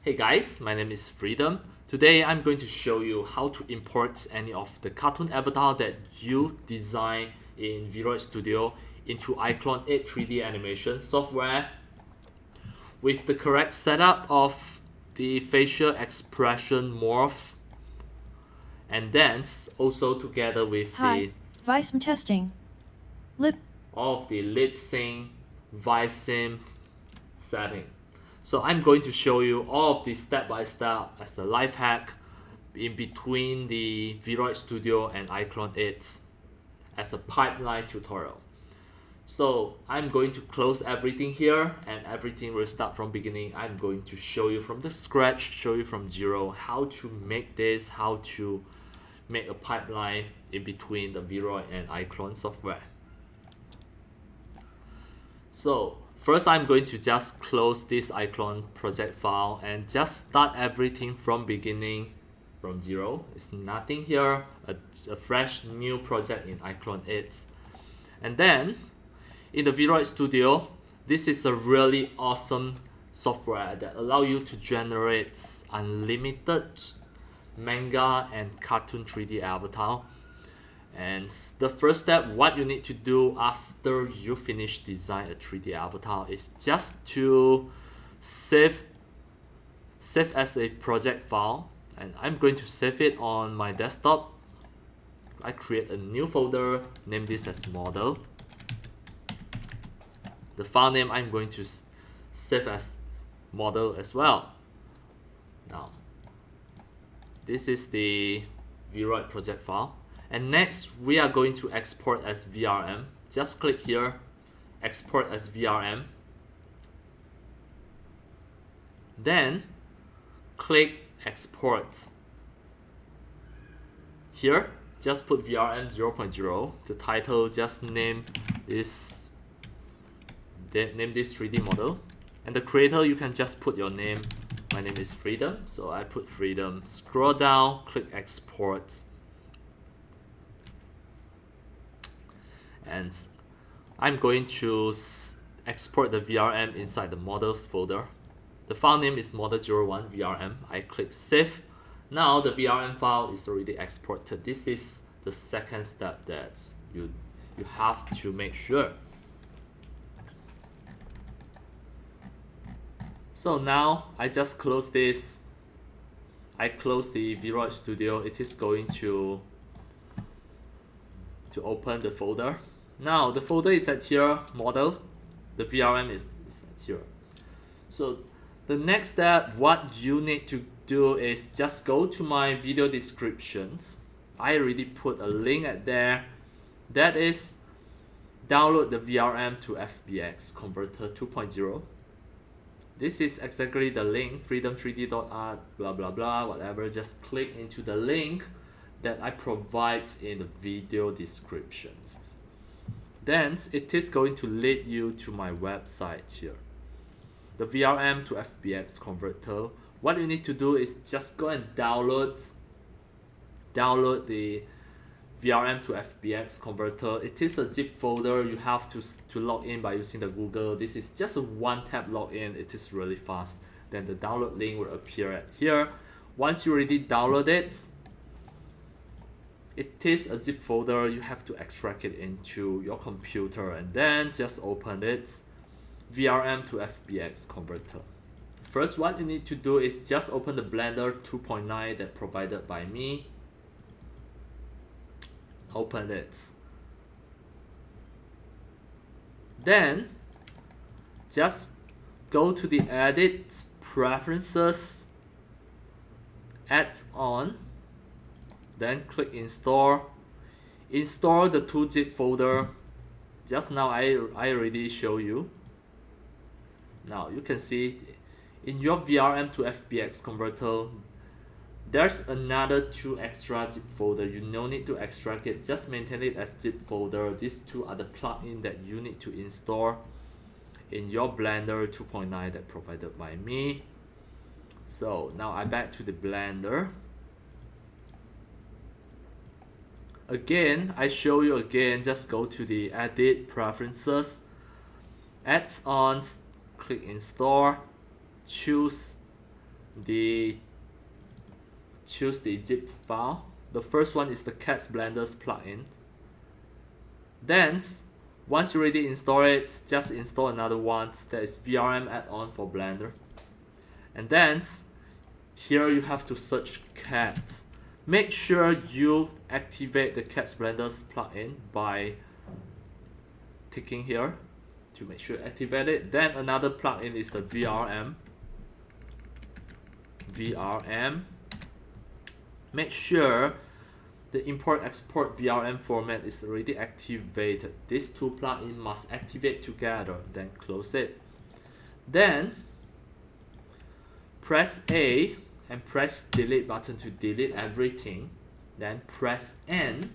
Hey guys, my name is Freedom. Today I'm going to show you how to import any of the cartoon avatar that you design in VRoid Studio into iClone 8 3D animation software with the correct setup of the facial expression morph, and then also together with Hi, viseme testing. Lip. of the lip sync viseme setting. So I'm going to show you all of this step by step as the life hack in between the VRoid Studio and iClone 8 as a pipeline tutorial. So I'm going to close everything here and everything will start from beginning. I'm going to show you from the scratch, show you from zero how to make this, how to make a pipeline in between the VRoid and iClone software. So first I'm going to just close this iClone project file and just start everything from beginning, from zero. It's nothing here, a fresh new project in iClone 8. And then in the VRoid Studio, this is a really awesome software that allow you to generate unlimited manga and cartoon 3D avatar. And the first step, what you need to do after you finish design a 3D avatar is just to save as a project file, and I'm going to save it on my desktop. I create a new folder, name this as model. The file name I'm going to save as model as well. Now, this is the VRoid project file. And next, we are going to export as VRM. Just click here, export as VRM. Then, click export. Here, just put VRM 0.0. The title, just name this 3D model. And the creator, you can just put your name. My name is Freedom, so I put Freedom. Scroll down, click export. And I'm going to export the VRM inside the models folder. The file name is model01 VRM. I click save. Now the VRM file is already exported. This is the second step that you have to make sure. So now I just close this. I close the VRoid Studio. It is going to open the folder. Now the folder is at here, model. The VRM is at here. So the next step, what you need to do is just go to my video descriptions. I already put a link at there. That is download the VRM to FBX converter 2.0. This is exactly the link, freedom3d.art, blah blah blah, whatever. Just click into the link that I provide in the video descriptions. Then it is going to lead you to my website here. The VRM to FBX converter. What you need to do is just go and download the VRM to FBX converter. It is a zip folder. You have to log in by using the Google. This is just a one-tap login. It is really fast. Then the download link will appear at here. Once you already download it, it is a zip folder. You have to extract it into your computer and then just open it. VRM to FBX converter. First, what you need to do is just open the Blender 2.9 that provided by me. Open it. Then just go to the edit preferences, add-on, then click install. Install the 2-zip folder. Just now I already show you. Now you can see in your VRM to FBX converter, there's another 2 extra zip folder. You no need to extract it, just maintain it as zip folder. These 2 are the plugins that you need to install in your Blender 2.9 that provided by me. So now I'm back to the Blender. Again, I show you again, just go to the edit preferences, add-ons, click install, choose choose the zip file. The first one is the Cats Blenders plugin. Then once you already install it, just install another one that is VRM add-on for Blender. And then here you have to search Cat. Make sure you activate the Cats Blenders plugin by ticking here to make sure activate it. Then another plugin is the VRM. Make sure the import export VRM format is already activated. These two plugins must activate together, then close it. Then press A and press delete button to delete everything. Then press N.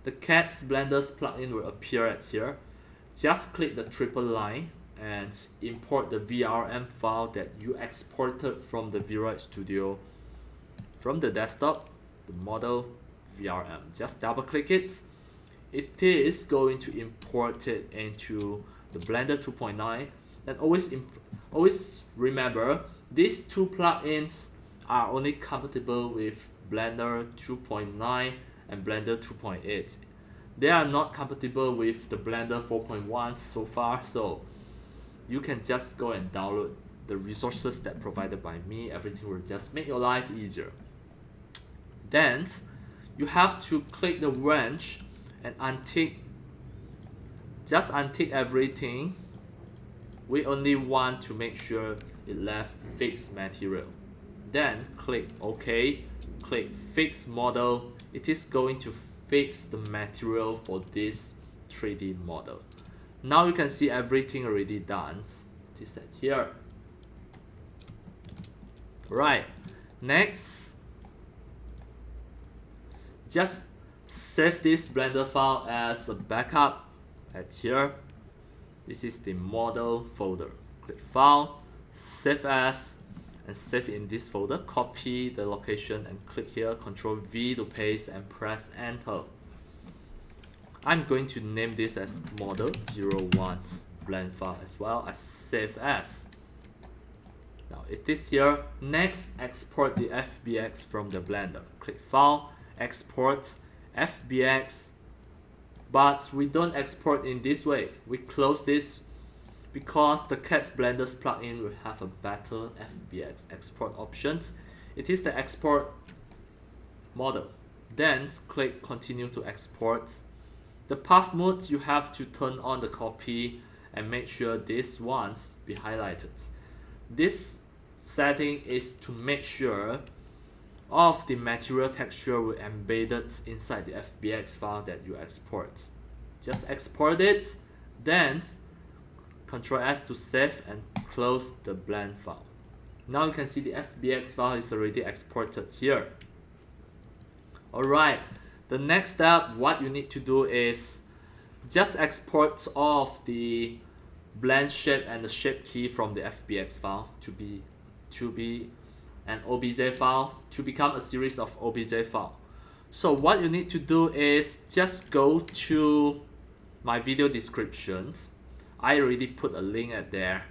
The Cats Blenders plugin will appear at here. Just click the triple line and import the VRM file that you exported from the VRoid Studio from the desktop, the model VRM. Just double click it. It is going to import it into the Blender 2.9. And always remember, these two plugins are only compatible with Blender 2.9 and Blender 2.8. They are not compatible with the Blender 4.1 so far, so you can just go and download the resources that provided by me. Everything will just make your life easier. Then you have to click the wrench and untick, just untick everything. We only want to make sure it left fixed material. Then click OK, click fix model. It is going to fix the material for this 3D model. Now you can see everything already done. It is at here. Right, next, just save this Blender file as a backup at here. This is the model folder. Click File, Save As, and save in this folder. Copy the location and click here, Ctrl V to paste and press Enter. I'm going to name this as model 01 blend file as well as save as. Now it is here. Next, export the FBX from the Blender. Click File, Export, FBX. But we don't export in this way. We close this because the Cats Blenders plugin will have a better FBX export options. It is the export model. Then click Continue to export. The path mode, you have to turn on the copy and make sure these ones be highlighted. This setting is to make sure all of the material texture will embedded inside the FBX file that you export. Just export it, then Ctrl S to save and close the blend file. Now you can see the FBX file is already exported here. Alright, the next step, what you need to do is just export all of the blend shape and the shape key from the FBX file to be an OBJ file to become a series of OBJ file. So what you need to do is just go to my video descriptions. I already put a link at there.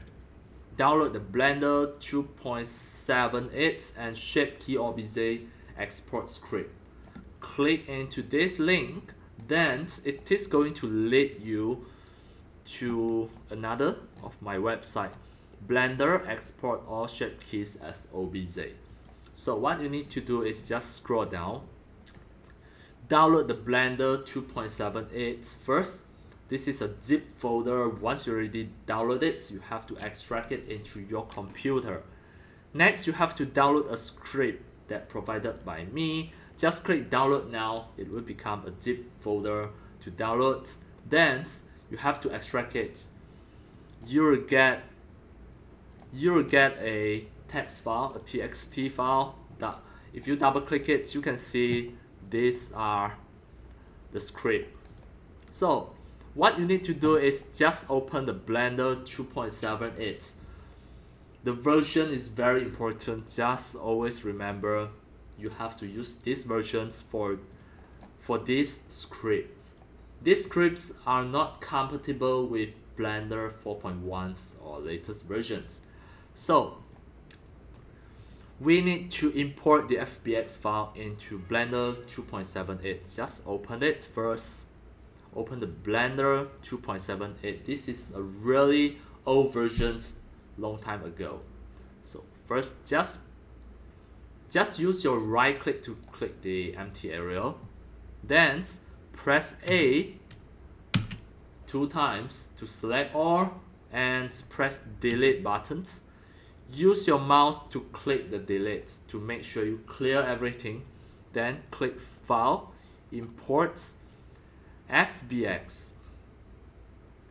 Download the Blender 2.78 and shape key OBJ export script. Click into this link, then it is going to lead you to another of my website, Blender export all shape keys as OBJ. So what you need to do is just scroll down, download the Blender 2.78 first. This is a zip folder. Once you already download it, you have to extract it into your computer. Next, you have to download a script that provided by me. Just click download now. It will become a zip folder to download. Then you have to extract it. You'll get a text file, a txt file. That if you double click it, you can see these are the script. So what you need to do is just open the Blender 2.78. The version is very important. Just always remember you have to use these versions for these scripts. These scripts are not compatible with Blender 4.1 or latest versions. So we need to import the FBX file into Blender 2.78. Just open it first. Open the Blender 2.78. This is a really old version, long time ago. So first, just use your right click to click the empty area. Then press A 2 times to select all and press delete buttons. Use your mouse to click the delete to make sure you clear everything. Then click File, Import FBX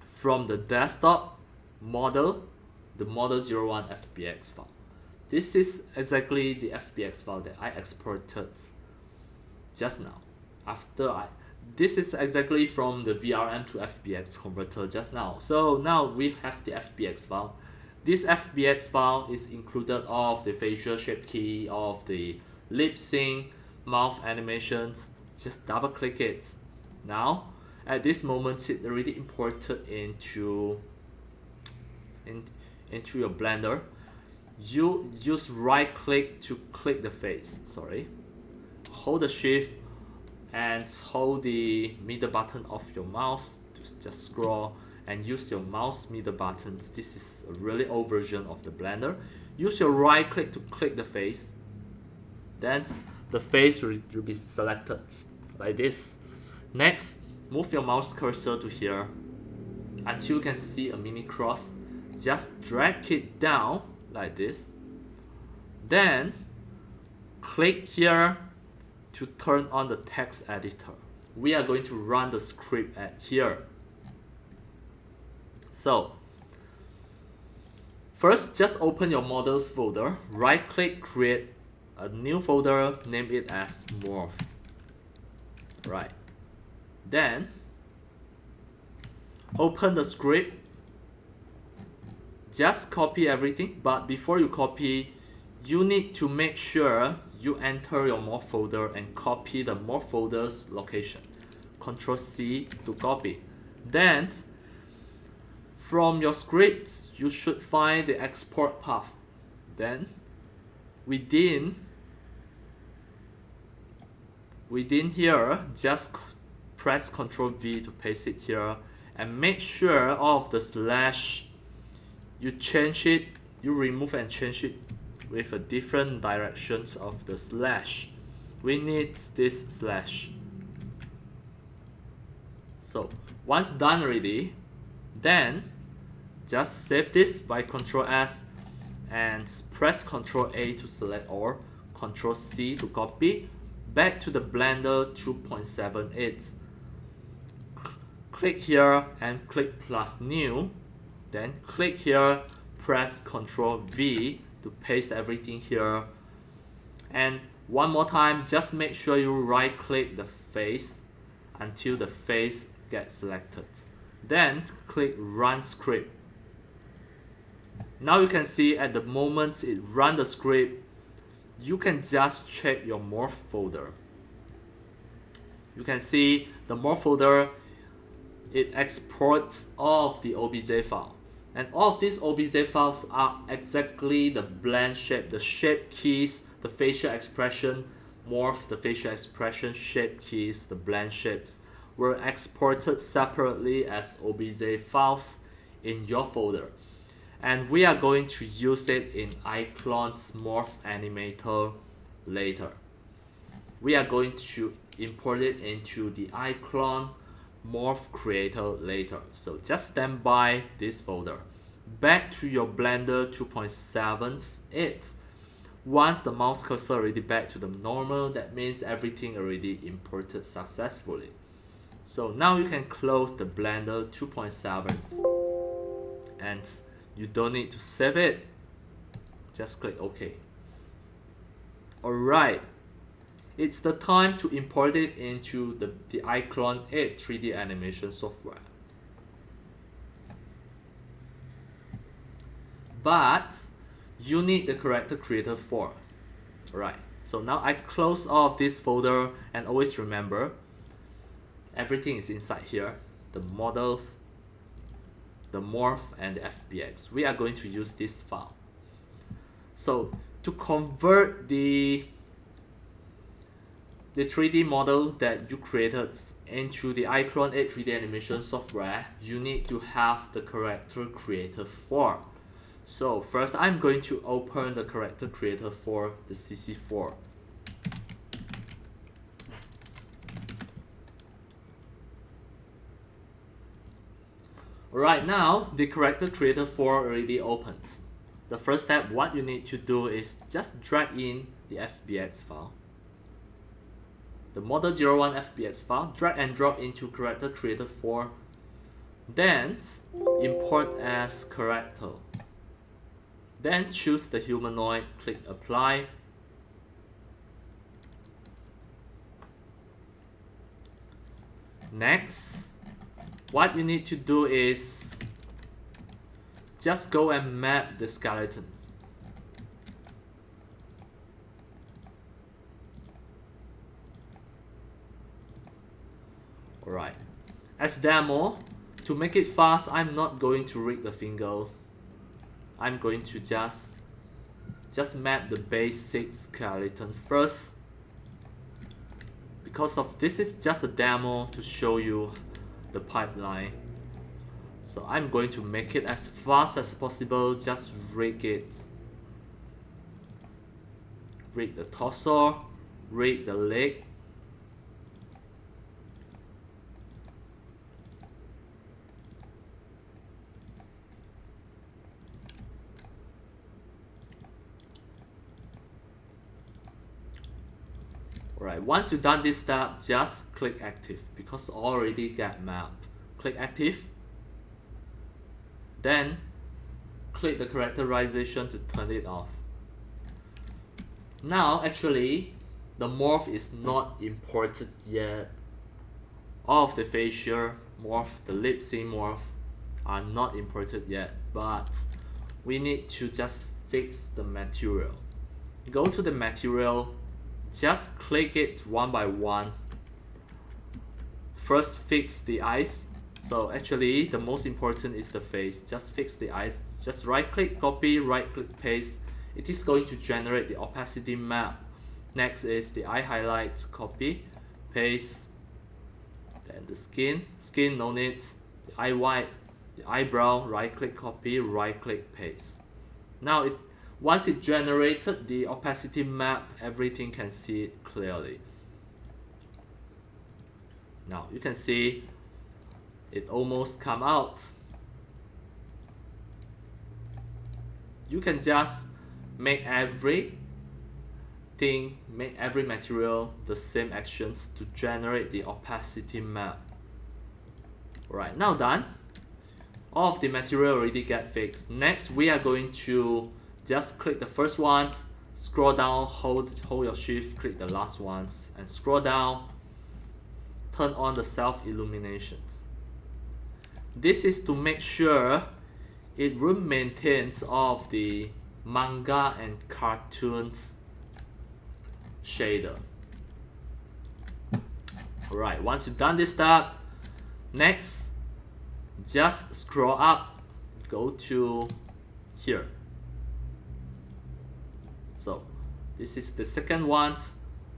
from the desktop model, the model 01 FBX file. This is exactly the FBX file that I exported just now. This is exactly from the VRM to FBX converter just now. So now we have the FBX file. This FBX file is included of the facial shape key, of the lip sync, mouth animations. Just double click it. Now, at this moment, it's already imported into your Blender. You use right click to click the face. Hold the shift and hold the middle button of your mouse to just scroll and use your mouse middle buttons. This is a really old version of the Blender. Use your right click to click the face. Then the face will be selected like this. Next, move your mouse cursor to here until you can see a mini cross. Just drag it down like this. Then click here to turn on the text editor. We are going to run the script at here. So first, just open your models folder, right click, create a new folder, name it as Morph. Right. Then open the script. Just copy everything, but before you copy, you need to make sure you enter your Morph folder and copy the Morph folder's location. Ctrl C to copy. Then from your script, you should find the export path. Then within here, just press Ctrl V to paste it here and make sure all of the slash, you change it, you remove and change it with a different directions of the slash. We need this slash. So once done already, then just save this by Ctrl S and press Ctrl A to select all, Ctrl C to copy, back to the Blender 2.78. Click here and click plus new, then click here, press Ctrl V to paste everything here. And one more time, just make sure you right click the face until the face gets selected. Then click Run Script. Now you can see at the moment it run the script, you can just check your Morph folder. You can see the Morph folder, it exports all of the OBJ file. And all of these OBJ files are exactly the blend shape, the shape keys, the facial expression, Morph, the facial expression, shape keys, the blend shapes were exported separately as OBJ files in your folder. And we are going to use it in iClone's Morph Animator later. We are going to import it into the iClone Morph Creator later. So just stand by this folder. Back to your Blender 2.78. Once the mouse cursor already back to the normal, that means everything already imported successfully. So now you can close the Blender 2.7 and you don't need to save it. Just click OK. Alright, it's the time to import it into the iClone 8 3D animation software. But you need the character creator 4. Alright, so now I close off this folder and always remember everything is inside here. The models, the Morph and the FBX. We are going to use this file. So to convert the 3D model that you created into the iClone 8 3D animation software, you need to have the character creator for. So first I'm going to open the character creator for the CC4. Right now, the character creator 4 already opened. The first step, what you need to do is just drag in the FBX file. The model01 FBX file, drag and drop into character creator 4. Then import as character. Then choose the humanoid, click apply. Next, what you need to do is just go and map the skeletons. Alright, as demo, to make it fast, I'm not going to rig the finger. I'm going to just map the basic skeleton first. Because of this is just a demo to show you the pipeline. So I'm going to make it as fast as possible, just rig it. Rig the torso, rig the leg. Alright, once you've done this step, just click active because already get mapped. Click active. Then click the characterization to turn it off. Now actually the morph is not imported yet. All of the facial morph, the lip sync morph are not imported yet, but we need to just fix the material. Go to the material, just click it one by one. First fix the eyes. So actually the most important is the face. Just fix the eyes. Just right click, copy, right click, paste. It is going to generate the opacity map. Next is the eye highlight, copy, paste. Then the skin, no need. The eye white, the eyebrow, right click, copy, right click, paste. Now once it generated the opacity map, everything can see it clearly. Now you can see it almost come out. You can just make every material the same actions to generate the opacity map. Alright, now done. All of the material already get fixed. Next, we are going to just click the first ones, scroll down, hold your shift, click the last ones, and scroll down, turn on the self-illuminations. This is to make sure it will maintain all of the manga and cartoons shader. Alright, once you've done this step, next, just scroll up, go to here. So this is the second one,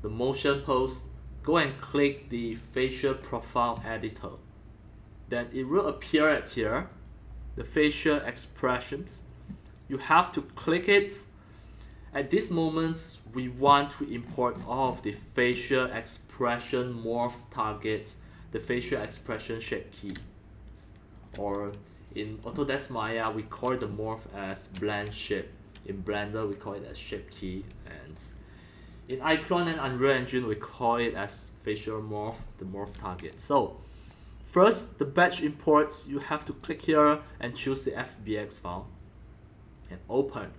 the motion pose. Go and click the facial profile editor. Then it will appear at here, the facial expressions. You have to click it. At this moment, we want to import all of the facial expression morph targets, the facial expression shape key. Or in Autodesk Maya, we call the morph as blend shape. In Blender, we call it as shape key, and in iClone and Unreal Engine, we call it as facial morph, the morph target. So first, the batch imports, you have to click here and choose the FBX file and open.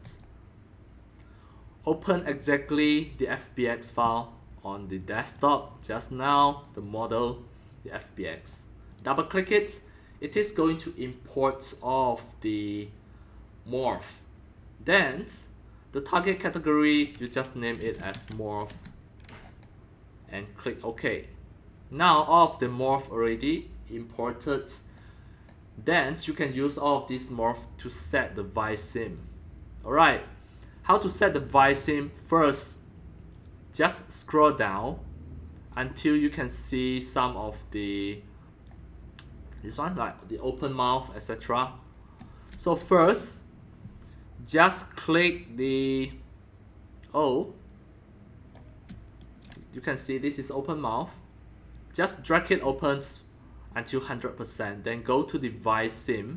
Open exactly the FBX file on the desktop just now, the model, the FBX. Double click it. It is going to import all of the morph. Then the target category, you just name it as morph and click OK. Now all of the morph already imported. Then you can use all of these morph to set the viseme. Alright, how to set the viseme. First, just scroll down until you can see some of this one, like the open mouth, etc. So first, just click the O. You can see this is open mouth. Just drag it open until 100%. Then go to the viseme.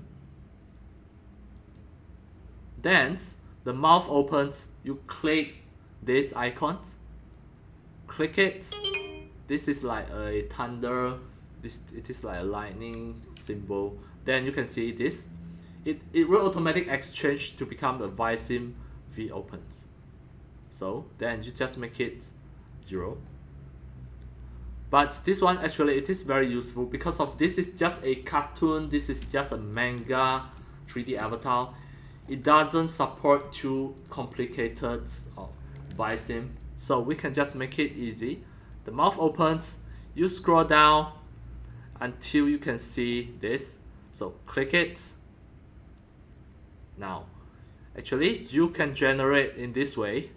Then the mouth opens. You click this icon. Click it. This is like a thunder. It is like a lightning symbol. Then you can see this. It will automatically exchange to become a viseme V opens. So then you just make it 0. But this one actually it is very useful because of this is just a cartoon. This is just a manga 3D avatar. It doesn't support too complicated viseme. So we can just make it easy. The mouth opens. You scroll down until you can see this. So click it. Now, actually, you can generate in this way.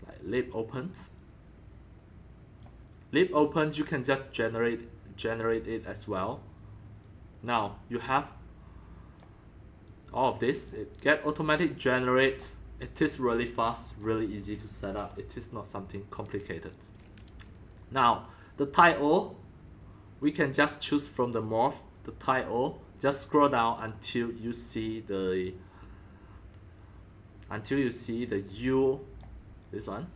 Like lip opens. Lip opens, you can just generate it as well. Now you have all of this. It get automatic generates. It is really fast, really easy to set up. It is not something complicated. Now the title, we can just choose from the morph. The title, just scroll down until you see the U. This one.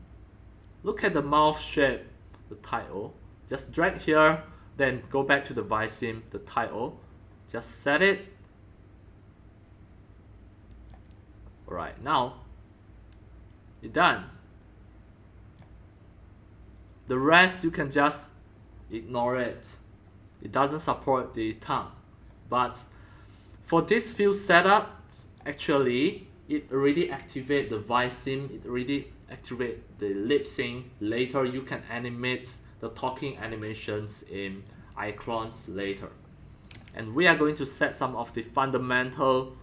Look at the mouth shape. The title. Just drag here. Then go back to the viseme. The title. Just set it. Alright, now you're done. The rest you can just ignore it. It doesn't support the tongue. But for this few setups, actually, it already activates the viseme. It already activates the lip sync. Later, you can animate the talking animations in iClone later. And we are going to set some of the fundamental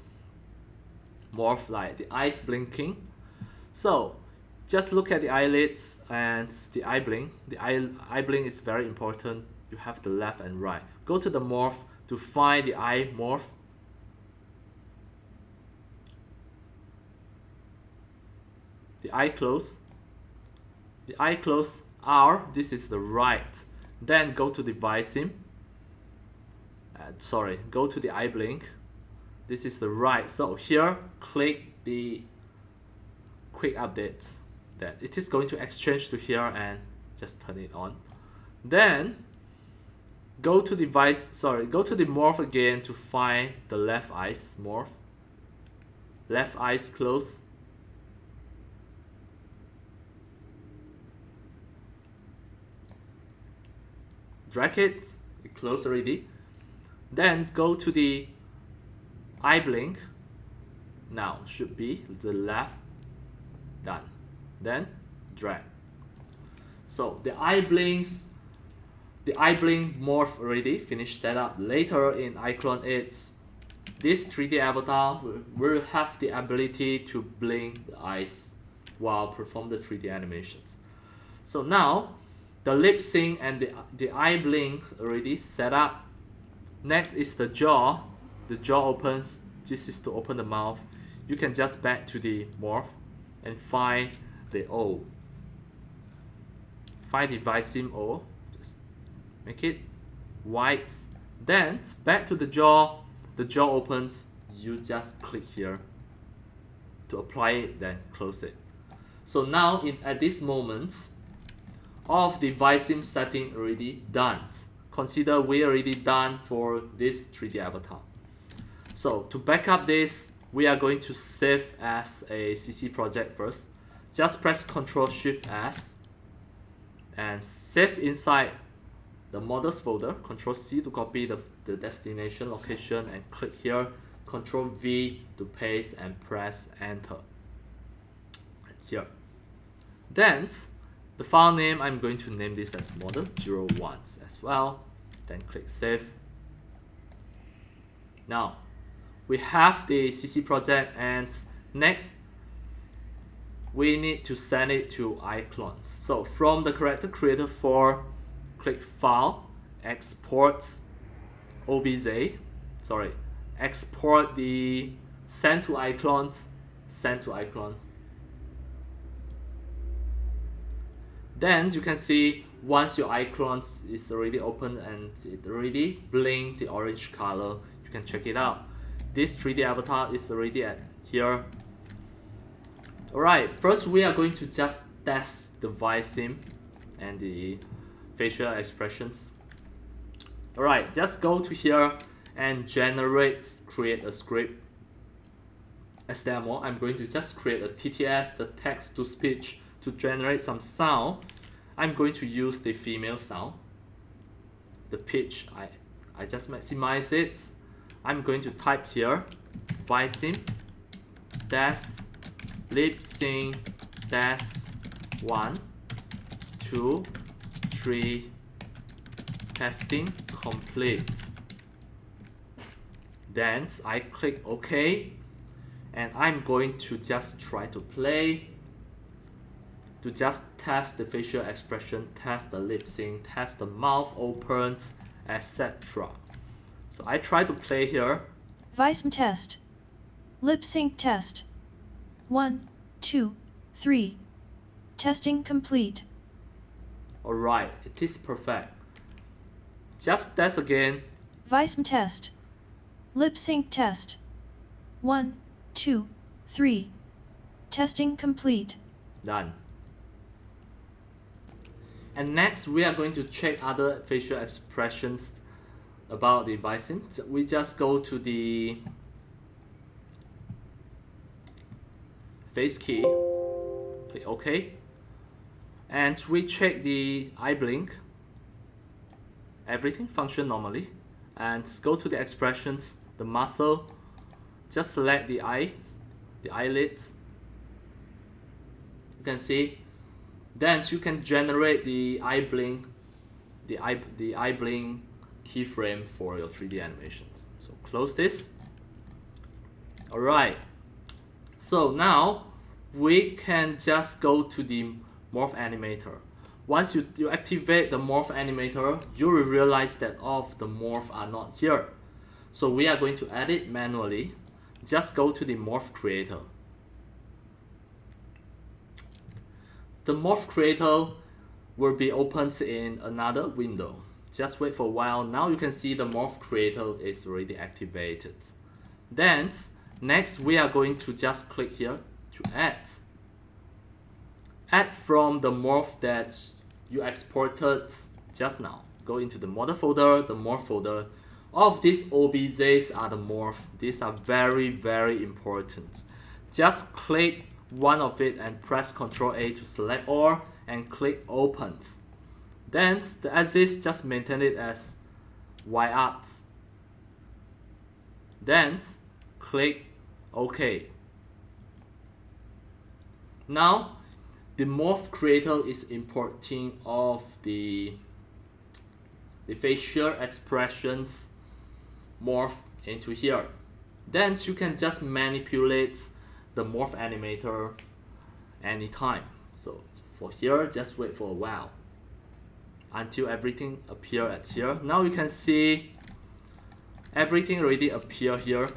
morph like the eyes blinking. So just look at the eyelids and the eye blink. The eye blink is very important. You have the left and right. Go to the morph to find the eye morph. The eye close. The eye close R, this is the right. Then go to the viseme. Go to the eye blink. This is the right. So here, click the quick update. That it is going to exchange to here and just turn it on. Then go to the morph again to find the left eyes morph. Left eyes close. Drag it, close already. Then go to the eye blink. Now should be the left. Done. Then drag. So the eye blink morph already finished setup. Later in iClone, this 3D avatar will have the ability to blink the eyes while perform the 3D animations. So now the lip sync and the eye blink already set up. Next is the jaw. The jaw opens. This is to open the mouth. You can just back to the morph and find the O. Find the viseme O. Just make it white. Then back to the jaw. The jaw opens. You just click here to apply it. Then close it. So now at this moment, all of the viseme setting already done. Consider we already done for this 3D avatar. So to back up this, we are going to save as a CC project first. Just press Ctrl Shift S and save inside the models folder. Ctrl C to copy the destination location and click here. Ctrl V to paste and press Enter. Here. Then the file name, I'm going to name this as model01 as well. Then click Save. Now, we have the CC project, and next, we need to send it to iClone. So from the character creator 4, click File, Export OBJ, export the send to iClone, send to iClone. Then you can see once your iClone is already open and it already blink the orange color, you can check it out. This 3D avatar is already at here. Alright, first we are going to just test the viseme and the facial expressions. Alright, just go to here and create a script. As demo, I'm going to just create a TTS, the text to speech, to generate some sound. I'm going to use the female sound. The pitch, I just maximize it. I'm going to type here viseme dash lip sync dash 1 2 3 testing complete. Then I click OK, and I'm going to just try to play to just test the facial expression, test the lip sync, test the mouth opens, etc. So I try to play here. Viseme test. Lip sync test. 1, 2, 3. Testing complete. Alright, it is perfect. Just test again. Viseme test. Lip sync test. 1, 2, 3. Testing complete. Done. And next we are going to check other facial expressions about the viseme. We just go to the face key, click OK, and we check the eye blink. Everything function normally, and go to the expressions, the muscle, just select the eyelids. You can see. Then you can generate the eye blink, the eye blink keyframe for your 3D animations. So close this. Alright. So now we can just go to the Morph Animator. Once you activate the Morph Animator, you will realize that all of the morph are not here. So we are going to edit manually. Just go to the Morph Creator. The Morph Creator will be opened in another window. Just wait for a while. Now you can see the Morph Creator is already activated. Then, next we are going to just click here to add. Add from the morph that you exported just now. Go into the model folder, the morph folder. All of these OBJs are the morph. These are very, very important. Just click one of it and press Ctrl A to select all and click Open. Then the axis, just maintain it as Y up. Then click OK. Now the Morph Creator is importing all of the facial expressions morph into here. Then you can just manipulate the Morph Animator anytime. So for here, just wait for a while until everything appear at here. Now you can see everything already appear here.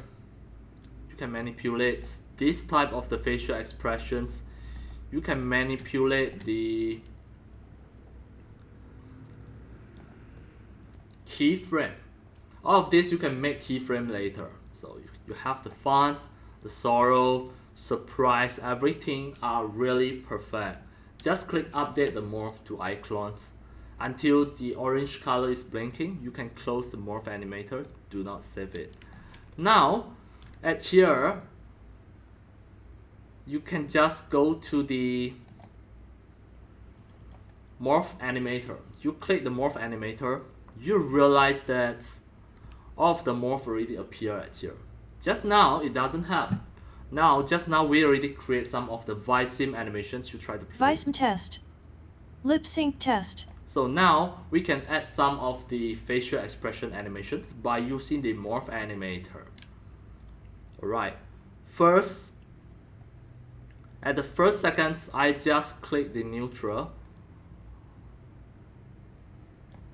You can manipulate this type of the facial expressions. You can manipulate the keyframe. All of this you can make keyframe later. So you have the fonts, the sorrow, surprise, everything are really perfect. Just click update the morph to iClone. Until the orange color is blinking, you can close the Morph Animator. Do not save it. Now, at here, you can just go to the Morph Animator. You click the Morph Animator, you realize that all of the morph already appear at here. Just now, it doesn't have. Just now we already create some of the viseme animations. You try to play. Viseme test. Lip sync test. So now we can add some of the facial expression animation by using the Morph Animator. Alright, first At the first seconds, I just click the neutral.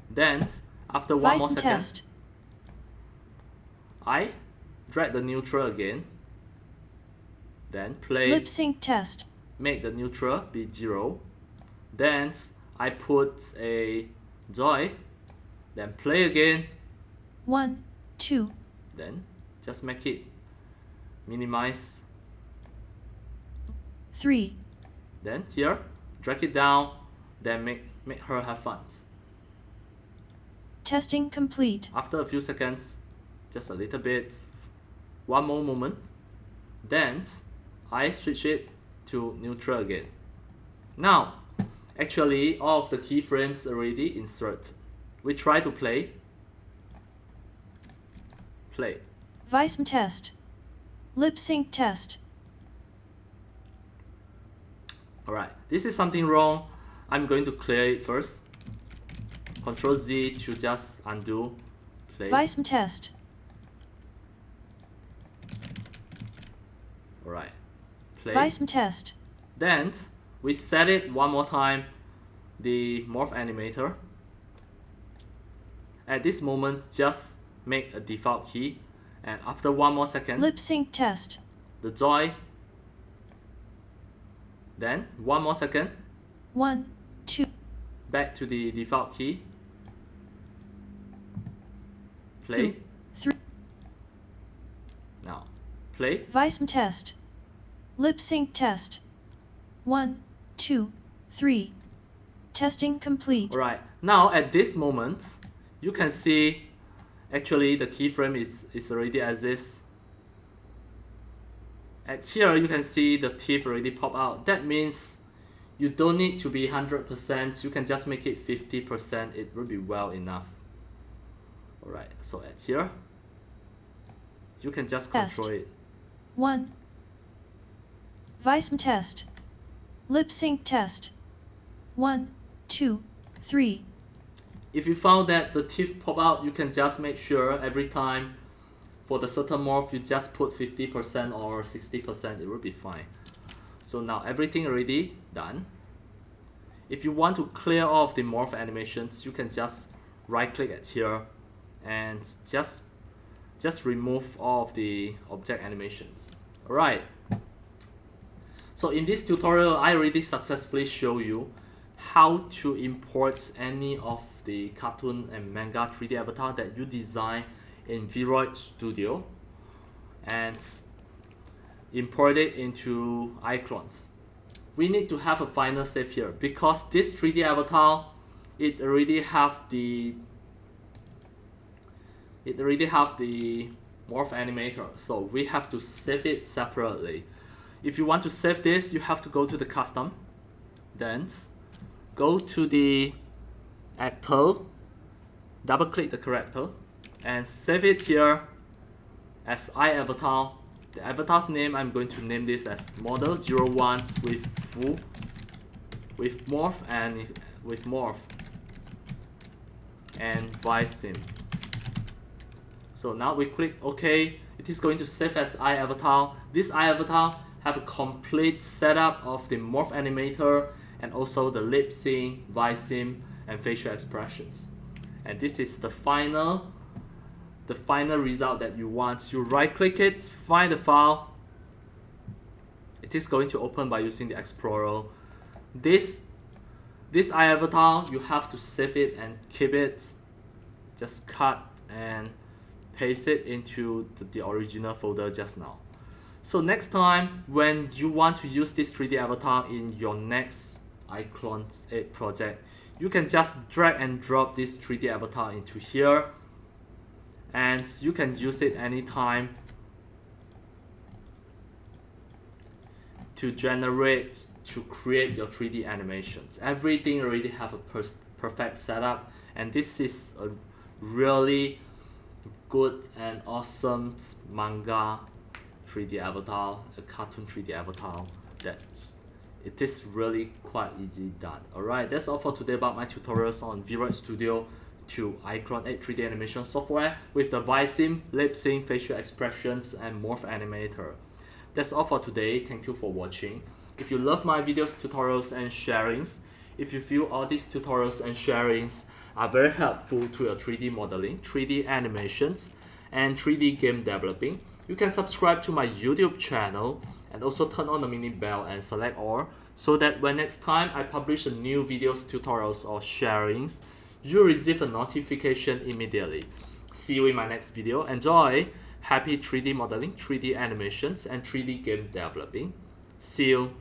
Then, after one more Viseme second, test. I drag the neutral again. Then play. Lip sync test. Make the neutral be 0. Then I put a joy. Then play again. 1, 2. Then just make it minimize. 3. Then here, drag it down. Then make her have fun. Testing complete. After a few seconds, just a little bit, one more moment. Then I switch it to neutral again. Now, actually, all of the keyframes already insert. We try to play. Play. Viseme test. Lip sync test. Alright, this is something wrong. I'm going to clear it first. Control Z to just undo. Play. Viseme test. Alright. Play. Viseme test. Then we set it one more time, the morph animator. At this moment, just make a default key, and after one more second, Lip sync test. the joy. Then one more second, 1, 2. back to the default key. Play. 2, 3. Now, play. Viseme test. Lip sync test. 1, 2, 3. Testing complete. Alright, now at this moment, you can see actually the keyframe is already as this. At here, you can see the teeth already pop out. That means you don't need to be 100%. You can just make it 50%. It will be well enough. Alright, so at here, you can just control it. 1. Viseme test. Lip sync test. 1, 2, 3. If you found that the teeth pop out, you can just make sure every time for the certain morph, you just put 50% or 60%, it will be fine. So now everything already done. If you want to clear off the morph animations, you can just right click at here and just remove all of the object animations. Alright. So in this tutorial, I already successfully show you how to import any of the cartoon and manga 3D avatar that you design in VRoid Studio and import it into iClone. We need to have a final save here because this 3D avatar, it already have the morph animator, so we have to save it separately. If you want to save this, you have to go to the custom, then go to the actor, double click the character, and save it here as iAvatar. The avatar's name, I'm going to name this as model 01 with morph and viseme. So now we click OK. It is going to save as iAvatar. This iAvatar have a complete setup of the morph animator and also the lip sync, viseme, and facial expressions. And this is the final result that you want. You right click it, find the file. It is going to open by using the Explorer. This iAvatar, you have to save it and keep it. Just cut and paste it into the original folder just now. So next time when you want to use this 3D avatar in your next iClone 8 project, you can just drag and drop this 3D avatar into here and you can use it anytime to create your 3D animations. Everything already have a perfect setup, and this is a really good and awesome manga 3D avatar, a cartoon 3D avatar it is really quite easy done. Alright, that's all for today about my tutorials on VRoid Studio to iClone 8 3D animation software with the viseme, lip sync, facial expressions, and morph animator. That's all for today. Thank you for watching. If you love my videos, tutorials, and sharings, if you feel all these tutorials and sharings are very helpful to your 3D modeling, 3D animations, and 3D game developing, you can subscribe to my YouTube channel and also turn on the mini bell and select all, so that when next time I publish a new videos, tutorials, or sharings, you receive a notification immediately. See you in my next video. Enjoy! Happy 3D modeling, 3D animations, and 3D game developing. See you!